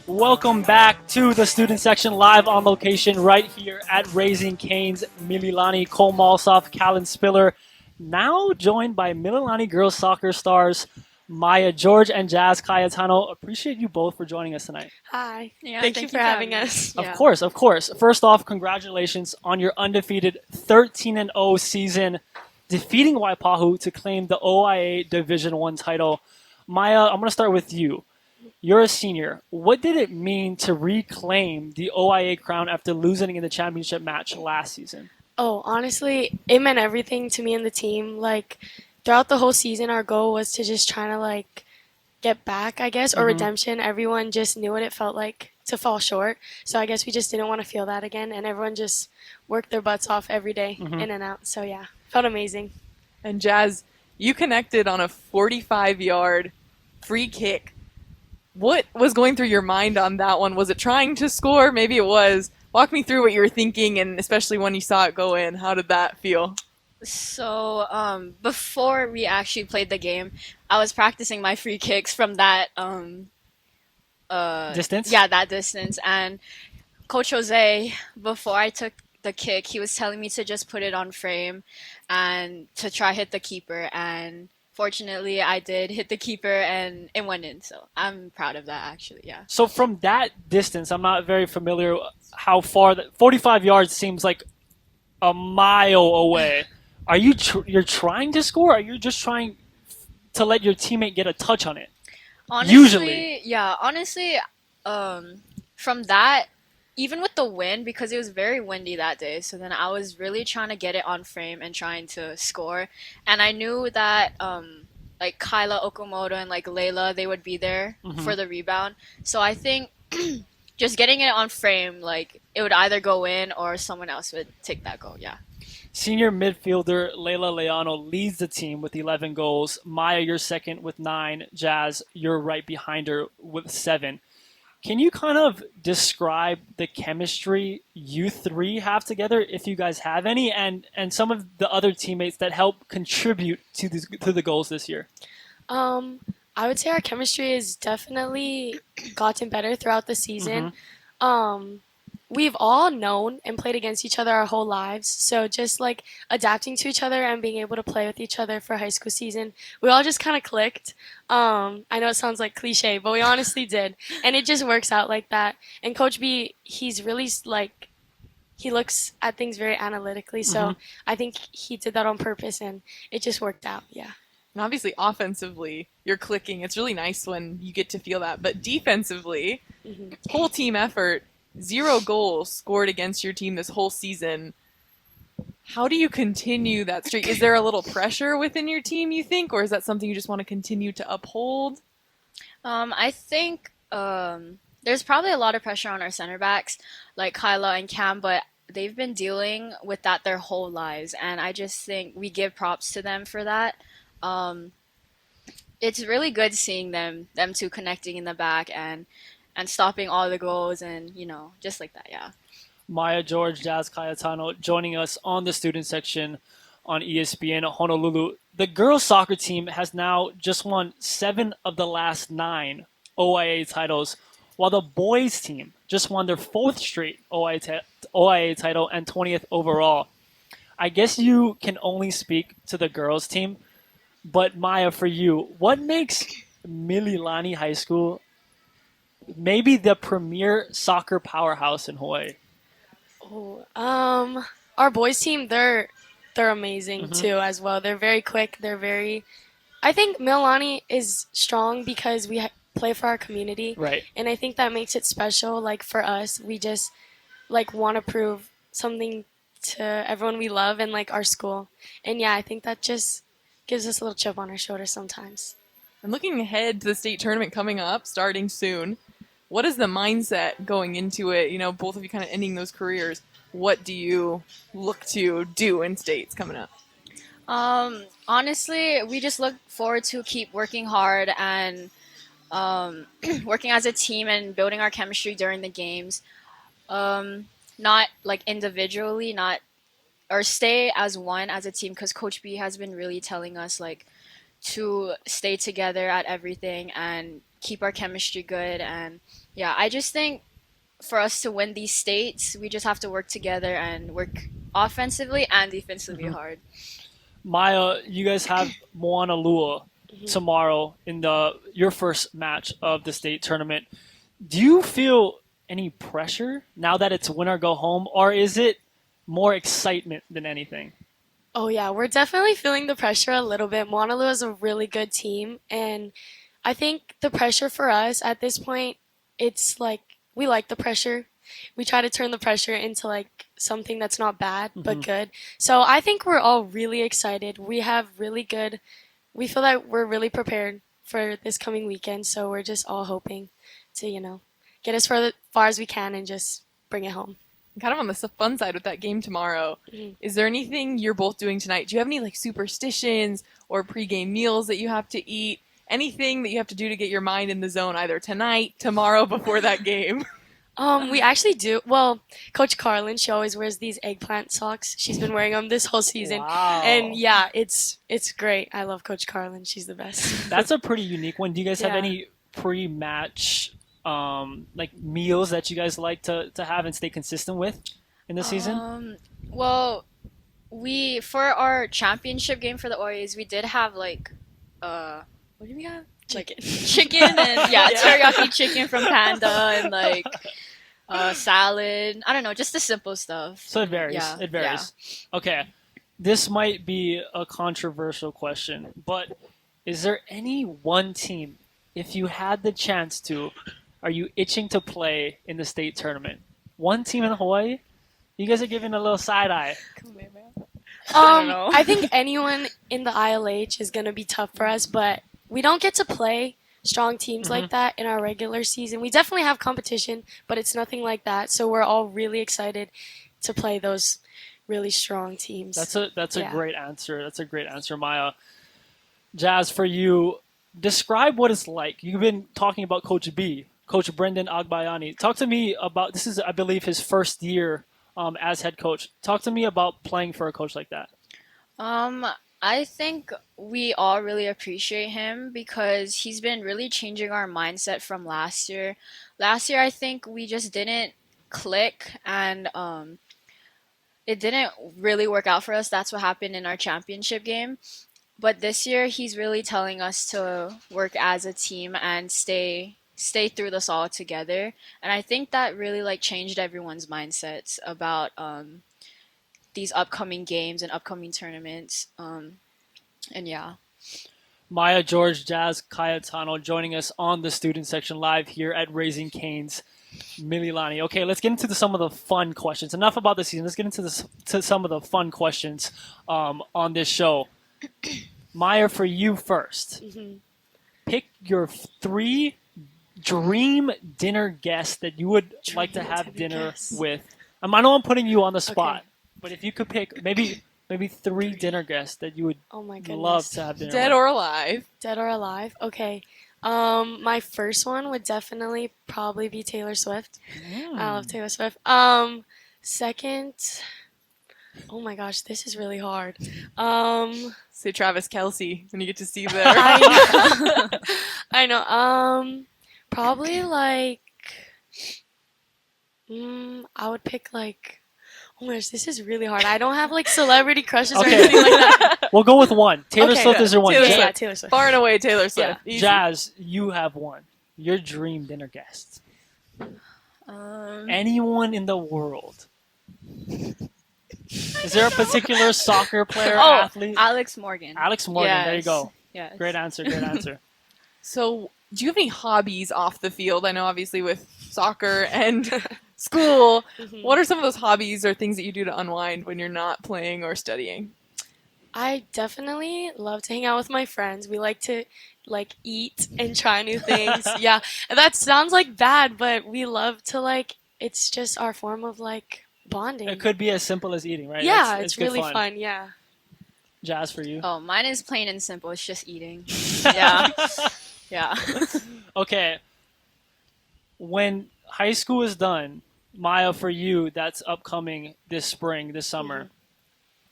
Welcome back to the student section, live on location right here at Raising Cane's. Mililani, Cole Malsoff, Callan Spiller, now joined by Mililani girls soccer stars Maya George and Jazz Cayetano. Appreciate you both for joining us tonight. Hi. Yeah, thank you for having us. Of course. First off, congratulations on your undefeated 13-0 season, defeating Waipahu to claim the OIA Division I title. Maya, I'm going to start with you. You're a senior. What did it mean to reclaim the OIA crown after losing in the championship match last season? Oh, honestly, it meant everything to me and the team. Like, throughout the whole season, our goal was to just try to, like, get back, I guess, or redemption. Everyone just knew what it felt like to fall short. So I guess we just didn't want to feel that again. And everyone just worked their butts off every day, in and out. So, yeah, felt amazing. And Jazz, you connected on a 45-yard free kick. What was going through your mind on that one? Was it trying to score? Maybe it was. Walk me through what you were thinking, and especially when you saw it go in. How did that feel? So, before we actually played the game, I was practicing my free kicks from that Distance? Yeah, that distance. And Coach Jose, before I took the kick, he was telling me to just put it on frame and to try hit the keeper. And fortunately, I did hit the keeper and it went in. So I'm proud of that, actually. Yeah. So from that distance, I'm not very familiar how far. 45 yards seems like a mile away. Are you you're trying to score? Or are you just trying to let your teammate get a touch on it? Honestly, Usually. Yeah. Honestly, from that, even with the wind, because it was very windy that day, so then I was really trying to get it on frame and trying to score. And I knew that like Kyla Okamoto and like Layla, they would be there for the rebound. So I think just getting it on frame, like it would either go in or someone else would take that goal. Yeah. Senior midfielder Layla Leano leads the team with 11 goals. Maya, you're second with 9. Jazz, you're right behind her with 7. Can you kind of describe the chemistry you three have together, if you guys have any, and some of the other teammates that help contribute to the goals this year? I would say our chemistry has definitely gotten better throughout the season. We've all known and played against each other our whole lives. So just like adapting to each other and being able to play with each other for high school season, we all just kind of clicked. I know it sounds like cliche, but we honestly did. And it just works out like that. And Coach B, he's really like, he looks at things very analytically. So I think he did that on purpose and it just worked out. Yeah. And obviously, offensively, you're clicking. It's really nice when you get to feel that. But defensively, whole team effort. 0 goals scored against your team this whole season. How do you continue that streak? Is there a little pressure within your team, you think, or is that something you just want to continue to uphold? I think there's probably a lot of pressure on our center backs, like Kyla and Cam, but they've been dealing with that their whole lives, and I just think we give props to them for that. it's really good seeing them two connecting in the back and stopping all the goals and just like that. Yeah. Maya, George, Jazz, Cayetano joining us on the student section on ESPN Honolulu. The girls soccer team has now just won 7 of the last 9 OIA titles, while the boys team just won their 4th straight OIA title and 20th overall. I guess you can only speak to the girls team, but Maya, for you, what makes Mililani High School maybe the premier soccer powerhouse in Hawaii? Our boys team, they're amazing too as well. They're very quick. I think Mililani is strong because we play for our community. Right. And I think that makes it special. Like for us, we just want to prove something to everyone we love and our school. And yeah, I think that just gives us a little chip on our shoulder sometimes. And looking ahead to the state tournament coming up, starting soon, what is the mindset going into it? Both of you kind of ending those careers. What do you look to do in states coming up? Honestly, we just look forward to keep working hard and working as a team and building our chemistry during the games. Not individually, or stay as one as a team, because Coach B has been really telling us to stay together at everything and keep our chemistry good. And yeah, I just think for us to win these states, we just have to work together and work offensively and defensively hard. Maya, you guys have Moana Lua tomorrow in your first match of the state tournament. Do you feel any pressure now that it's win or go home, or is it more excitement than anything? Oh yeah, we're definitely feeling the pressure a little bit. Moana Lua is a really good team, and I think the pressure for us at this point, it's we like the pressure. We try to turn the pressure into something that's not bad but good. So I think we're all really excited. We feel that we're really prepared for this coming weekend. So we're just all hoping to get as far as we can and just bring it home. Kind of on the fun side with that game tomorrow, is there anything you're both doing tonight? Do you have any superstitions or pregame meals that you have to eat? Anything that you have to do to get your mind in the zone either tonight, tomorrow, before that game? We actually do. Well, Coach Carlin, she always wears these eggplant socks. She's been wearing them this whole season. Wow. And yeah, it's great. I love Coach Carlin. She's the best. That's a pretty unique one. Do you guys have any pre-match meals that you guys like to have and stay consistent with in the season? Well, for our championship game for the Warriors, we did have what do we have? Chicken and teriyaki chicken from Panda and salad. I don't know, just the simple stuff. So it varies. Yeah. It varies. Yeah. Okay. This might be a controversial question, but is there any one team, if you had the chance to, are you itching to play in the state tournament? One team in Hawaii? You guys are giving a little side eye. Come on, man. I don't know. I think anyone in the ILH is going to be tough for us, but we don't get to play strong teams like that in our regular season. We definitely have competition, but it's nothing like that. So we're all really excited to play those really strong teams. That's a great answer. That's a great answer, Maya. Jazz, for you, describe what it's like. You've been talking about Coach B, Coach Brendan Agbayani. Talk to me about, this is, I believe, his first year as head coach. Talk to me about playing for a coach like that. I think we all really appreciate him because he's been really changing our mindset from last year. Last year, I think we just didn't click and it didn't really work out for us. That's what happened in our championship game. But this year, he's really telling us to work as a team and stay through this all together. And I think that really changed everyone's mindsets about these upcoming games and upcoming tournaments. And yeah. Maya, George, Jazz, Cayetano joining us on the student section live here at Raising Cane's Mililani. Okay, let's get into some of the fun questions. Enough about the season. Let's get into some of the fun questions on this show. Maya, for you first. Pick your 3 dream dinner guests that you would like to have dinner with. I know I'm putting you on the spot, but if you could pick maybe maybe 3 dinner guests that you would Oh my goodness. love to have dinner Dead with. or alive? Dead or alive? Okay. My first one would definitely probably be Taylor Swift. I love Taylor Swift. Second, oh my gosh, this is really hard. Say Travis Kelce when you get to see there. I know. Probably like, I would pick like, oh my gosh, this is really hard. I don't have like celebrity crushes or Okay. anything like that. We'll go with one. Taylor Okay. Swift is your one. Taylor Ja- Swift. Yeah, Taylor Swift. Far and away, Taylor Swift. Easy. Jazz, you have one. Your dream dinner guest. Anyone in the world. Is there a particular soccer player, athlete? Alex Morgan. Alex Morgan, there you Yes. go. Yes. Great answer, great answer. So, do you have any hobbies off the field? I know, obviously, with soccer and school. What are some of those hobbies or things that you do to unwind when you're not playing or studying? I definitely love to hang out with my friends. We like to eat and try new things. Yeah, and that sounds like bad, but we love to it's just our form of bonding. It could be as simple as eating, right? Yeah, it's it's good really fun. Yeah. Jazz, for you? Oh, mine is plain and simple. It's just eating. Yeah. Yeah. Okay. When high school is done, Maya, for you, that's upcoming this spring, this summer,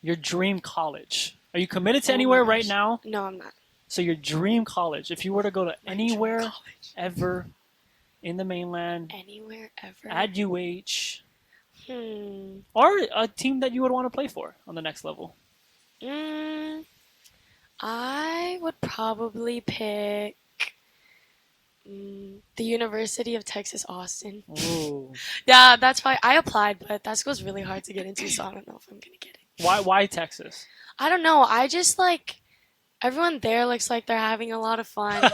your dream college. Are you committed to Oh my anywhere right gosh. now? No, I'm not. So your dream college, if you were to go to anywhere College. ever in the mainland, Anywhere ever. at UH, Hmm. or a team that you would want to play for on the next level. I would probably pick the University of Texas, Austin. Ooh. Yeah, that's why I applied, but that school's really hard to get into, so I don't know if I'm gonna get it. Why Texas? I don't know. I just everyone there looks like they're having a lot of fun,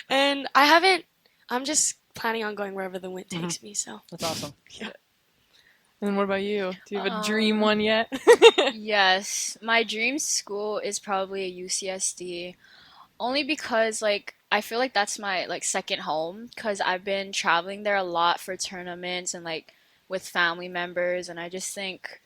and I'm just planning on going wherever the wind takes me. So That's awesome. And what about you? Do you have a dream one yet? Yes, my dream school is probably a UCSD, only because I feel like that's my second home because I've been traveling there a lot for tournaments and with family members, and I just think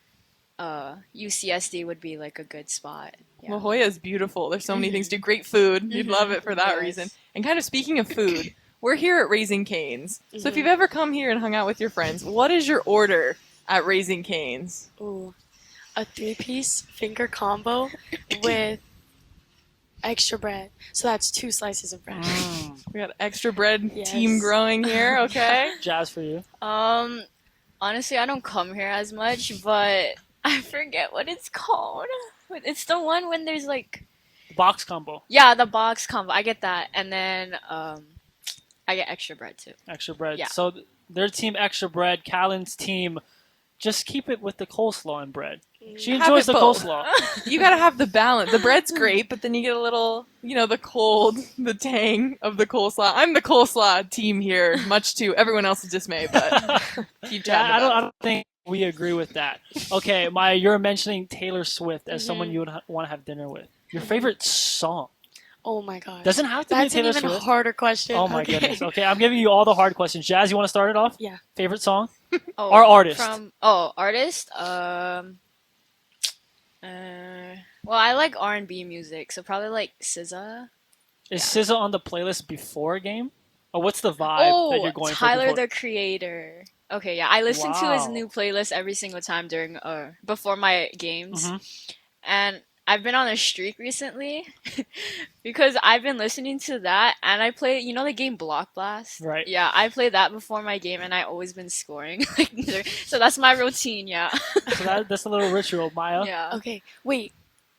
UCSD would be a good spot. Yeah. La Jolla is beautiful. There's so many things to do. Great food. You'd love it for that Yes. reason. And kind of speaking of food, we're here at Raising Cane's. So if you've ever come here and hung out with your friends, what is your order at Raising Cane's? ooh, a 3-piece finger combo with extra bread. So that's 2 slices of bread. We got extra bread Yes. team growing here, okay? Jazz, for you? Honestly, I don't come here as much, but I forget what it's called. It's the one when there's Box combo. yeah, the box combo. I get that, and then I get extra bread too. Extra bread. Yeah. So their team extra bread, Callan's team, just keep it with the coleslaw and bread. She Have enjoys it the both. coleslaw. You gotta have the balance. The bread's great, but then you get a little, the cold, the tang of the coleslaw. I'm the coleslaw team here, much to everyone else's dismay, but keep chatting I about it. don't think we agree with that. Okay, Maya, you're mentioning Taylor Swift as someone you would want to have dinner with. Your favorite song? Oh my gosh. Doesn't have to That's be an Taylor even Swift. harder question. Oh my Okay. goodness. Okay, I'm giving you all the hard questions. Jazz, you want to start it off? Yeah. Favorite song? Oh, Or artist? Artist. Well, I like R&B music, so probably SZA. Is SZA on the playlist before a game? Or what's the vibe that you're going Tyler for? the Creator. Okay, yeah, I listen to his Wow. new playlist every single time during before my games, Mhm. and I've been on a streak recently because I've been listening to that, and I play the game Block Blast. Right. Yeah, I play that before my game, and I always been scoring. So that's my routine. Yeah. So that's a little ritual, Maya. Yeah. Okay, wait.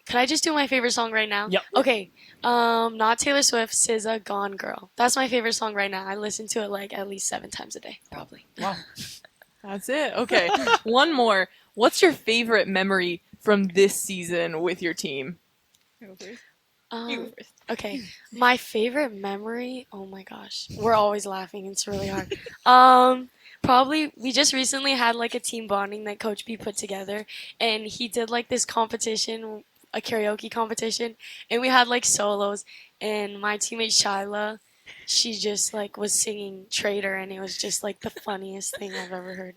Could I just do my favorite song right now? Yep. Okay. Not Taylor Swift, SZA, Gone Girl. That's my favorite song right now. I listen to it at least 7 times a day, probably. Wow. That's it. Okay. One more. What's your favorite memory from this season with your team? Okay. My favorite memory, oh my gosh. We're always laughing. It's really hard. Probably we just recently had a team bonding that Coach B put together, and he did this competition, a karaoke competition, and we had solos, and my teammate Shyla, she just was singing Traitor, and it was just the funniest thing I've ever heard.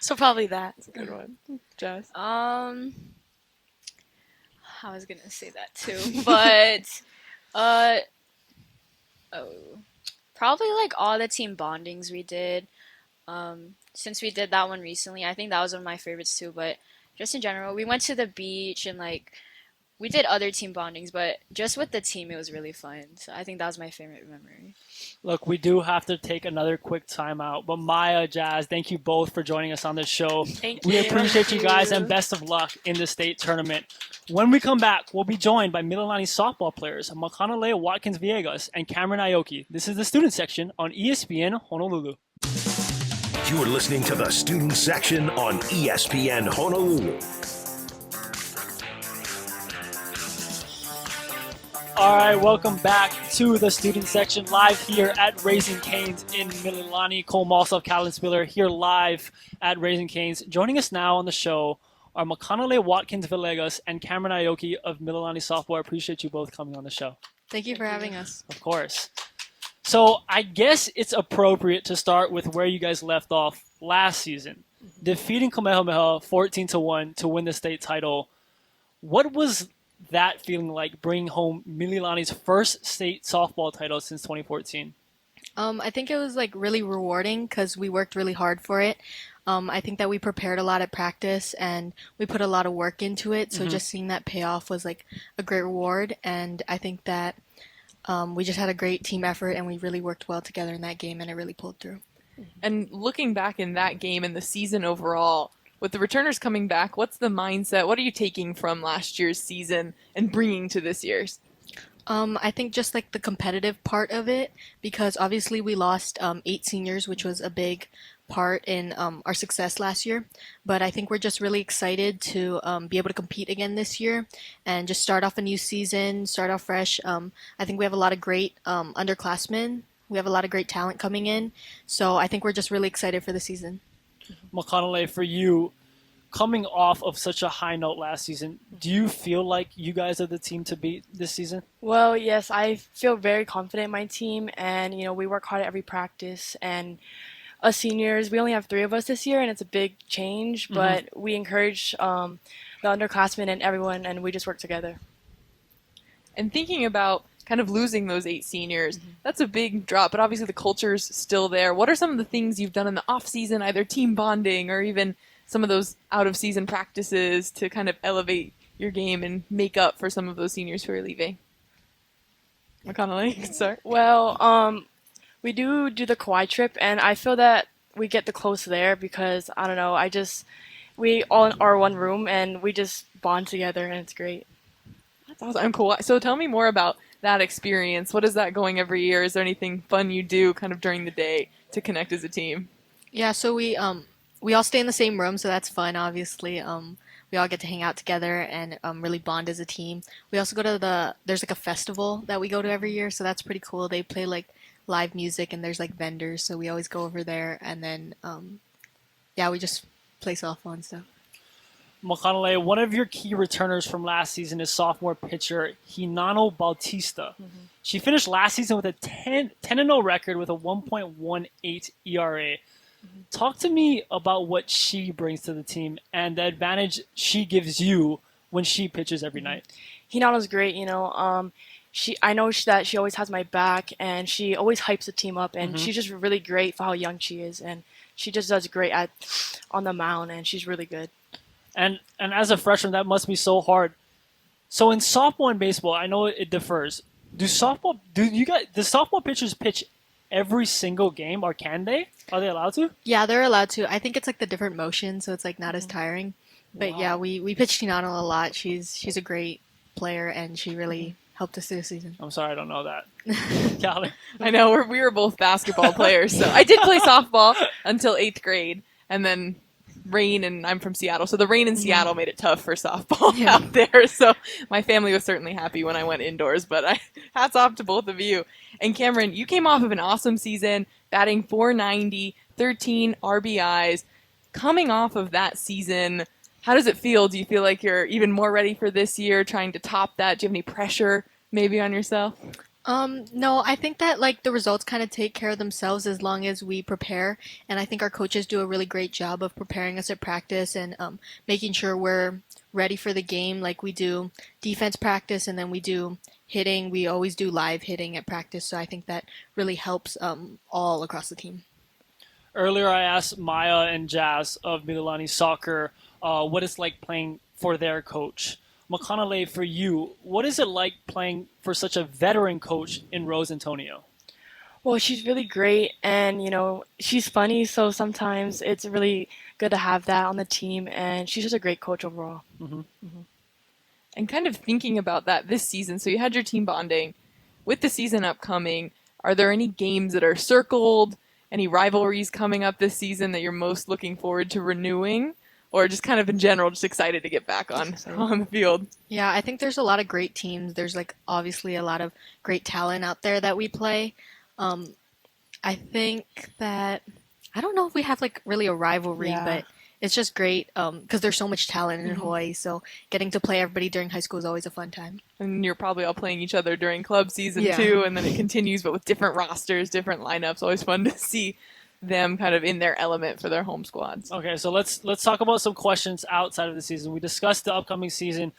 So probably that. That's a good one. Jess? I was gonna say that too, but oh, probably like all the team bondings we did. Since we did that one recently, I think that was one of my favorites too. But just in general, we went to the beach and like we did other team bondings, but just with the team, it was really fun. So I think that was my favorite memory. Look, we do have to take another quick timeout, but Maya, Jazz, thank you both for joining us on this show. Thank We you. appreciate you guys and best of luck in the state tournament. When we come back, we'll be joined by Mililani softball players Makanalei, Watkins-Villegas, and Kamryn Aoki. This is the student section on ESPN Honolulu. You're listening to the student section on ESPN Honolulu. All right, welcome back to the student section live here at Raising Cane's in Mililani. Cole Malsoff, Calvin Spiller here live at Raising Cane's. Joining us now on the show are Makanalei, Watkins-Villegas, and Kamryn Aoki of Mililani softball. I appreciate you both coming on the show. Thank you for having us. Of course. So I guess it's appropriate to start with where you guys left off last season, defeating Kamehameha 14-1 to win the state title. What was that feeling like, bringing home Mililani's first state softball title since 2014? I think it was like really rewarding because we worked really hard for it. I think that we prepared a lot at practice and we put a lot of work into it. So just seeing that pay off was like a great reward. And I think that we just had a great team effort and we really worked well together in that game and it really pulled through. And looking back in that game and the season overall, with the returners coming back, what's the mindset? What are you taking from last year's season and bringing to this year's? I think just like the competitive part of it, because obviously we lost 8 seniors, which was a big part in our success last year. But I think we're just really excited to be able to compete again this year and just start off a new season, start off fresh. I think we have a lot of great underclassmen. We have a lot of great talent coming in. So I think we're just really excited for the season. Makanalei, for you, coming off of such a high note last season, do you feel like you guys are the team to beat this season? Well, yes, I feel very confident in my team, and we work hard at every practice. And us seniors, we only have 3 of us this year, and it's a big change. But we encourage the underclassmen and everyone, and we just work together. And thinking about kind of losing those 8 seniors, that's a big drop, but obviously the culture's still there. What are some of the things you've done in the off season, either team bonding or even some of those out of season practices to kind of elevate your game and make up for some of those seniors who are leaving? Makanalei, you can start. Well, we do the Kauai trip, and I feel that we get the close there because, I don't know, we all are one room and we just bond together and it's great. That's awesome. I'm cool. So tell me more about that experience. What is that going every year? Is there anything fun you do kind of during the day to connect as a team? Yeah, so we all stay in the same room, so that's fun, obviously. We all get to hang out together and really bond as a team. We also go to there's like a festival that we go to every year, so that's pretty cool. They play like live music and there's like vendors, so we always go over there. And then, we just play softball and stuff. Makanalei, one of your key returners from last season is sophomore pitcher Hinano Bautista. She finished last season with a 10-0 record with a 1.18 ERA. Talk to me about what she brings to the team and the advantage she gives you when she pitches every night. Hinano's great, I know that she always has my back and she always hypes the team up and she's just really great for how young she is and she just does great on the mound and she's really good. And as a freshman, that must be so hard. So in softball and baseball, I know it differs. Do softball pitchers pitch every single game, or can they? Are they allowed to? Yeah, they're allowed to. I think it's like the different motion, so it's like not as tiring. But yeah, we pitched Hinano a lot. She's a great player, and she really helped us through the season. I'm sorry, I don't know that. Callie. I know, we were both basketball players, so I did play softball until 8th grade, and then rain, and I'm from Seattle, so the rain in Seattle made it tough for softball out there, so my family was certainly happy when I went indoors, but hats off to both of you. And Kamryn, you came off of an awesome season, batting .490, 13 RBIs. Coming off of that season, how does it feel? Do you feel like you're even more ready for this year, trying to top that? Do you have any pressure maybe on yourself? No, I think that like the results kind of take care of themselves as long as we prepare, and I think our coaches do a really great job of preparing us at practice and making sure we're ready for the game. Like we do defense practice, and then we do hitting. We always do live hitting at practice, so I think that really helps all across the team. Earlier, I asked Maya and Jazz of Mililani Soccer what it's like playing for their coach. Makanalei, for you, what is it like playing for such a veteran coach in Rose Antonio? Well, she's really great, and she's funny, so sometimes it's really good to have that on the team, and she's just a great coach overall. And kind of thinking about that this season, so you had your team bonding. With the season upcoming, are there any games that are circled, any rivalries coming up this season that you're most looking forward to renewing? Or just kind of in general, just excited to get back on the field? Yeah, I think there's a lot of great teams. There's like obviously a lot of great talent out there that we play. I think that I don't know if we have like really a rivalry, but it's just great because there's so much talent in Hawaii. So getting to play everybody during high school is always a fun time. And you're probably all playing each other during club season too, and then it continues, but with different rosters, different lineups. Always fun to see them kind of in their element for their home squads. Okay, so let's talk about some questions outside of the season. We discussed the upcoming season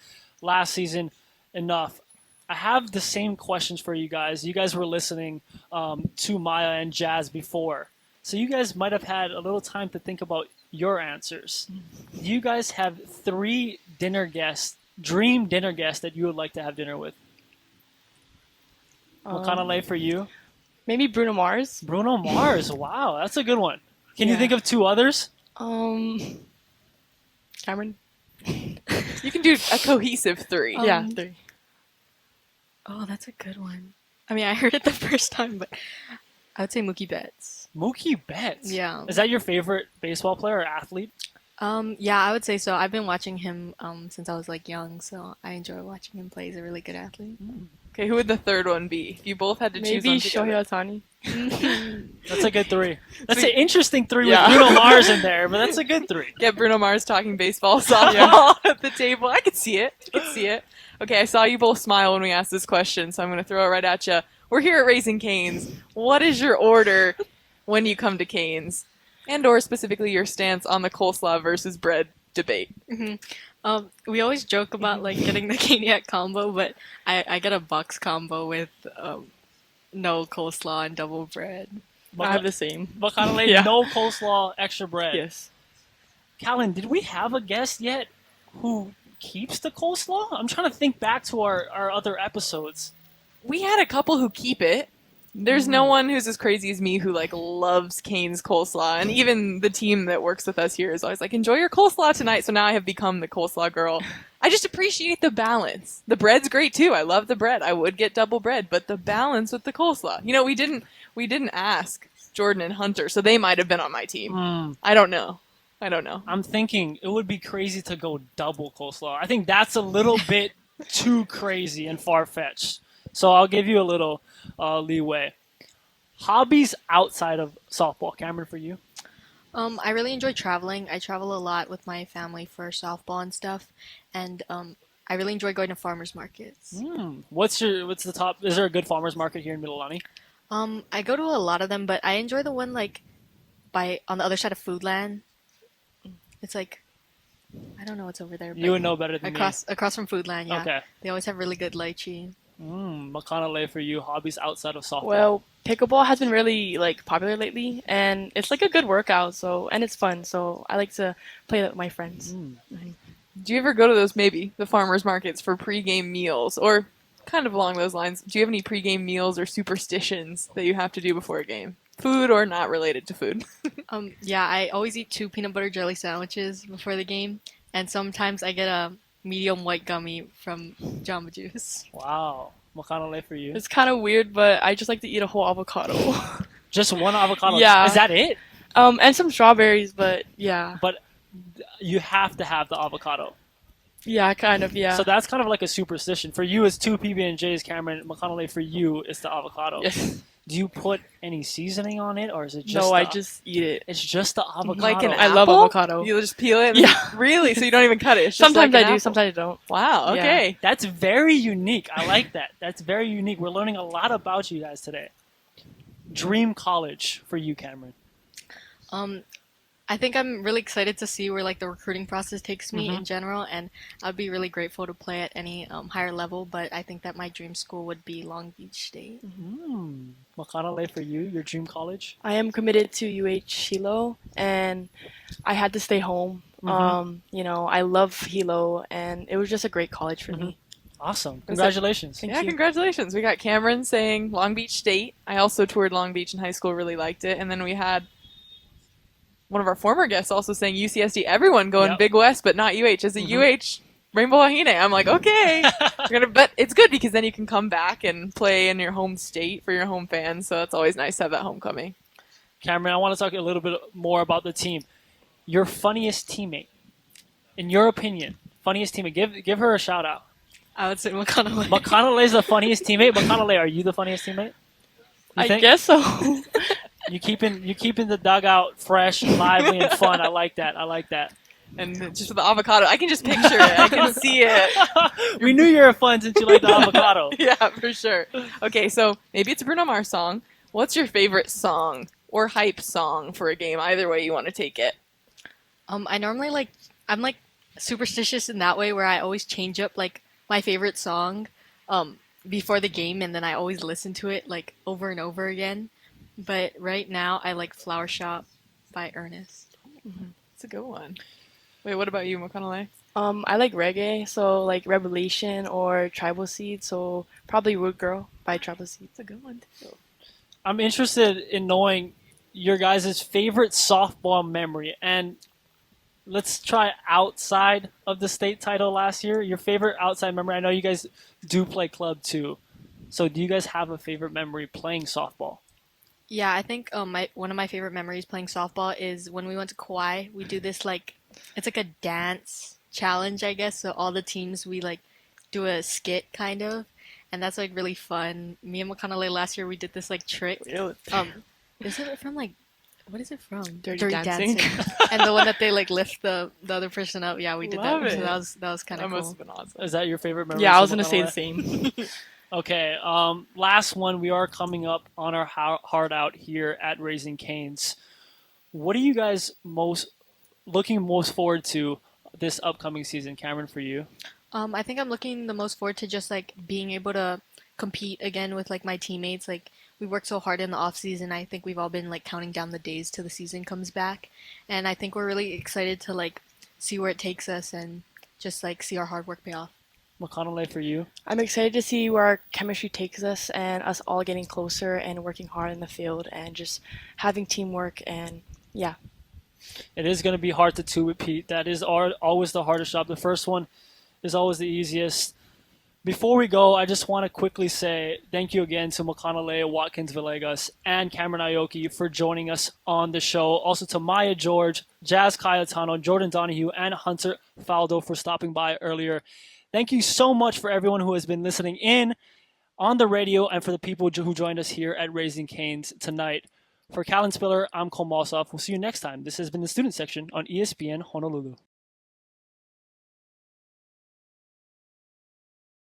last season enough. I have the same questions for you guys. You guys were listening to Maya and Jazz before, so you guys might have had a little time to think about your answers. Do you guys have 3 dream dinner guests that you would like to have dinner with? Makanalei, for you? Maybe Bruno Mars. Bruno Mars. Wow, that's a good one. Can you think of 2 others? Kamryn. You can do a cohesive 3. 3. Oh, that's a good one. I mean, I heard it the first time, but I would say Mookie Betts. Mookie Betts? Yeah. Is that your favorite baseball player or athlete? Yeah, I would say so. I've been watching him since I was like young, so I enjoy watching him play. He's a really good athlete. Okay, who would the third one be? If you both had to choose Maybe one Shohei together. Ohtani. That's a good 3. That's an interesting 3 with Bruno Mars in there, but that's a good 3. Get Bruno Mars talking baseball, softball at the table. I could see it. Okay, I saw you both smile when we asked this question, so I'm going to throw it right at you. We're here at Raising Cane's. What is your order when you come to Cane's? And or specifically your stance on the coleslaw versus bread debate? We always joke about like getting the Caniac combo, but I get a box combo with no coleslaw and double bread. I have the same. Makanalei, no coleslaw, extra bread. Yes. Callan, did we have a guest yet who keeps the coleslaw? I'm trying to think back to our other episodes. We had a couple who keep it. There's no one who's as crazy as me who like loves Cane's coleslaw, and even the team that works with us here is always like, enjoy your coleslaw tonight. So now I have become the coleslaw girl. I just appreciate the balance. The bread's great too. I love the bread. I would get double bread, but the balance with the coleslaw. We didn't ask Jordan and Hunter, so they might have been on my team. I don't know. I'm thinking it would be crazy to go double coleslaw. I think that's a little bit too crazy and far-fetched. So I'll give you a little leeway. Hobbies outside of softball. Kamryn, for you? I really enjoy traveling. I travel a lot with my family for softball and stuff, and I really enjoy going to farmers markets. What's the top? Is there a good farmers market here in Mililani? I go to a lot of them, but I enjoy the one like on the other side of Foodland. It's like, I don't know what's over there. You would know better than me. Across from Foodland, yeah. Okay. They always have really good lychee. Makanalei, for you, hobbies outside of softball. Well, pickleball has been really popular lately, and it's like a good workout. And it's fun. So I like to play with my friends. Do you ever go to the farmers markets for pregame meals, or kind of along those lines? Do you have any pregame meals or superstitions that you have to do before a game? Food or not related to food? Yeah, I always eat 2 peanut butter jelly sandwiches before the game, and sometimes I get a medium white gummy from Jamba Juice. Wow. Makanalei, for you? It's kind of weird, but I just like to eat a whole avocado. Just one avocado? Yeah. Is that it? And some strawberries, but yeah. But you have to have the avocado. Yeah, kind of, yeah. So that's kind of like a superstition. For you, it's 2 PB&Js, Kamryn. Makanalei, for you, it's the avocado. Yes. Do you put any seasoning on it, or is it just No, I just eat it. It's just the avocado. Like an I love apple? avocado. You just peel it? Yeah. Really? So you don't even cut it? It's just Sometimes like I an do, apple. sometimes I don't. Wow, Yeah. okay. That's very unique. I like that. That's very unique. We're learning a lot about you guys today. Dream college for you, Kamryn. I think I'm really excited to see where like the recruiting process takes me Mhm. in general, and I'd be really grateful to play at any higher level. But I think that my dream school would be Long Beach State. Makanalei, for you, your dream college? I am committed to UH Hilo, and I had to stay home. You know, I love Hilo, and it was just a great college for me. Awesome. Congratulations. Thank Yeah, you. congratulations. We got Kamryn saying Long Beach State. I also toured Long Beach in high school, really liked it. And then we had one of our former guests also saying UCSD. Everyone going Yep. Big West, but not UH. As a UH Rainbow Wahine, I'm like, okay. But it's good because then you can come back and play in your home state for your home fans. So it's always nice to have that homecoming. Kamryn, I want to talk a little bit more about the team. Your funniest teammate, in your opinion, funniest teammate. Give her a shout out. I would say Makanalei. Makanalei is the funniest teammate. Makanalei, are you the funniest teammate? You I think? guess so. You keeping the dugout fresh, lively, and fun. I like that. I like that. And just with the avocado, I can just picture it. I can see it. We knew you were fun since you like the avocado. Yeah, for sure. Okay, so maybe it's a Bruno Mars song. What's your favorite song or hype song for a game? Either way you want to take it. I normally I'm like superstitious in that way where I always change up like my favorite song before the game, and then I always listen to it like over and over again. But right now I like Flower Shop by Ernest. It's a good one. Wait, what about you, Makanalei? I like reggae, so like Revelation or Tribal Seed, so probably Wood Girl by Tribal Seed. It's a good one too. I'm interested in knowing your guys' favorite softball memory, and let's try outside of the state title last year. Your favorite outside memory. I know you guys do play club too, so do you guys have a favorite memory playing softball? Yeah, I think one of my favorite memories playing softball is when we went to Kauai. We do this it's like a dance challenge, I guess. So all the teams, we like do a skit kind of, and that's like really fun. Me and Makanalei last year we did this like trick. Really? Is it from like what is it from? Dirty Dancing. And the one that they like lift the other person up. Yeah, we did Love that. it. So that was kind That of must cool. have been awesome. Is that your favorite memory? Yeah, I was gonna Makanalei? say the same. Okay, last one. We are coming up on our hard out here at Raising Canes. What are you guys looking most forward to this upcoming season, Kamryn, for you? I think I'm looking the most forward to just like being able to compete again with like my teammates. Like we worked so hard in the off season. I think we've all been like counting down the days till the season comes back, and I think we're really excited to like see where it takes us and just like see our hard work pay off. Makanalei, for you? I'm excited to see where our chemistry takes us and us all getting closer and working hard in the field and just having teamwork and yeah. It is going to be hard to two-repeat. That is always the hardest job. The first one is always the easiest. Before we go, I just want to quickly say thank you again to Makanalei, Watkins-Villegas, and Kamryn Aoki for joining us on the show. Also to Maya George, Jazz Cayetano, Jordan Donahue, and Hunter Faildo for stopping by earlier. Thank you so much for everyone who has been listening in on the radio and for the people who joined us here at Raising Canes tonight. For Callan Spiller, I'm Cole Malsoff. We'll see you next time. This has been the Student Section on ESPN Honolulu.